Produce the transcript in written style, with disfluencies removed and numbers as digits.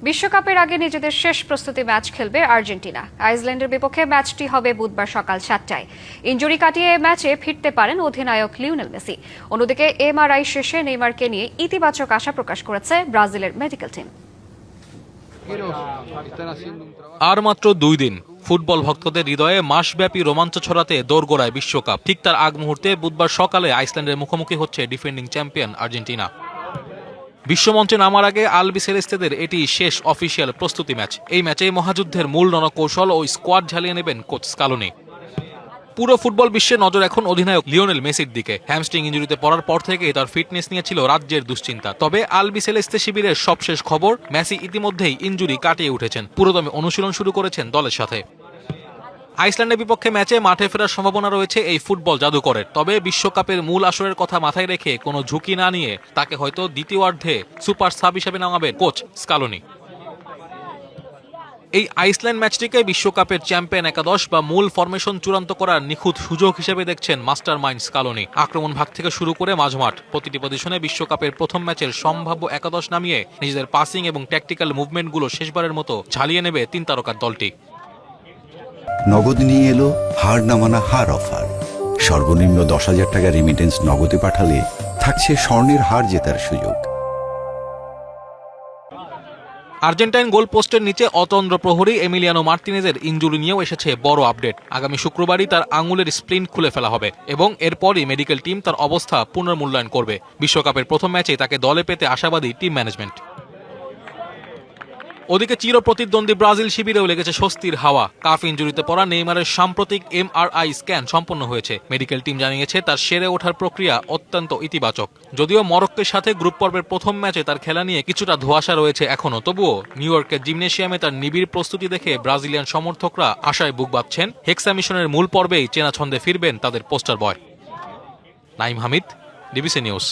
বিশ্বকাপের আগে নিজেদের শেষ প্রস্তুতি ম্যাচ খেলবে আর্জেন্টিনা। আইসল্যান্ডের বিপক্ষে ম্যাচটি হবে বুধবার সকাল 7টায়। ইনজুরি কাটিয়ে ম্যাচে ফিরতে পারেন অধিনায়ক লিওনেল মেসি। অন্যদিকে এমআরআই শেষে নেইমারকে নিয়ে ইতিবাচক আশা প্রকাশ করেছে ব্রাজিলের মেডিকেল টিম। আর মাত্র 2 দিন, ফুটবল ভক্তদের হৃদয়ে মাসব্যাপী রোমাঞ্চ ছড়াতে দোরগোড়ায় বিশ্বকাপ। ঠিক তার আগ মুহূর্তে বুধবার সকালে আইসল্যান্ডের মুখোমুখি হচ্ছে ডিফেন্ডিং চ্যাম্পিয়ন আর্জেন্টিনা। বিশ্বমঞ্চে নামার আগে আলবি সেলেস্তেদের এটি শেষ অফিসিয়াল প্রস্তুতি ম্যাচ। এই ম্যাচে মহাযুদ্ধের মূল রণকৌশল ও স্কোয়াড ঝালিয়ে নেবেন কোচ স্কালোনি। পুরো ফুটবল বিশ্বে নজর এখন অধিনায়ক লিওনেল মেসির দিকে। হ্যামস্ট্রিং ইনজুরিতে পড়ার পর থেকে তার ফিটনেস নিয়ে ছিল রাজ্যের দুশ্চিন্তা। তবে আলবি সেলেস্তে শিবিরের সবশেষ খবর, মেসি ইতিমধ্যেই ইনজুরি কাটিয়ে উঠেছেন, পুরোদমে অনুশীলন শুরু করেছেন দলের সাথে। আইসল্যান্ডের বিপক্ষে ম্যাচে মাঠে ফেরার সম্ভাবনা রয়েছে এই ফুটবল জাদুকরের। তবে বিশ্বকাপের মূল আসরের কথা মাথায় রেখে কোনো ঝুঁকি না নিয়ে তাকে হয়তো দ্বিতীয়ার্ধে সুপার সাব হিসেবে নামাবেন কোচ স্কালোনি। এই আইসল্যান্ড ম্যাচটিকে বিশ্বকাপের চ্যাম্পিয়ন একাদশ বা মূল ফরমেশন চূড়ান্ত করার নিখুঁত সুযোগ হিসেবে দেখছেন মাস্টার মাইন্ড স্কালোনি। আক্রমণ ভাগ থেকে শুরু করে মাঝমাঠ প্রতিটি পজিশনে বিশ্বকাপের প্রথম ম্যাচের সম্ভাব্য একাদশ নামিয়ে নিজেদের পাসিং এবং ট্যাকটিক্যাল মুভমেন্টগুলো শেষবারের মতো ঝালিয়ে নেবে 3 তারকার দলটি। নগদ নিয়ে এলো হার না মানা হার অফার। সর্বনিম্ন 10,000 টাকা রেমিটেন্স নগদে পাঠালে থাকছে স্বর্ণের হার জেতার সুযোগ। আর্জেন্টাইন গোল পোস্টের নিচে অতন্দ্র প্রহরী এমিলিয়ানো মার্তিনেজের ইনজুরি নিয়েও এসেছে বড় আপডেট। আগামী শুক্রবারই তার আঙুলের স্প্লিন্ট খুলে ফেলা হবে এবং এরপরই মেডিকেল টিম তার অবস্থা পুনর্মূল্যায়ন করবে। বিশ্বকাপের প্রথম ম্যাচে তাকে দলে পেতে আশাবাদী টিম ম্যানেজমেন্ট। ওদিকে চিরপ্রতিদ্বন্দ্বী ব্রাজিল শিবিরেও লেগেছে স্বস্তির হাওয়া। কাফ ইনজুরিতে পড়া নেইমারের সাম্প্রতিক এমআরআই স্ক্যান সম্পন্ন হয়েছে। মেডিকেল টিম জানিয়েছে তার সেরে ওঠার প্রক্রিয়া অত্যন্ত ইতিবাচক। যদিও মরক্কোর সাথে গ্রুপ পর্বের প্রথম ম্যাচে তার খেলা নিয়ে কিছুটা ধোঁয়াশা রয়েছে এখনো, তবুও নিউ ইয়র্কের জিমনেশিয়ামে তার নিবিড় প্রস্তুতি দেখে ব্রাজিলিয়ান সমর্থকরা আশায় বুক বাঁধছেন হেক্সা মিশনের মূল পর্বেই চেনা ছন্দে ফিরবেন তাদের পোস্টার বয়। Naim Hamid, DBC news.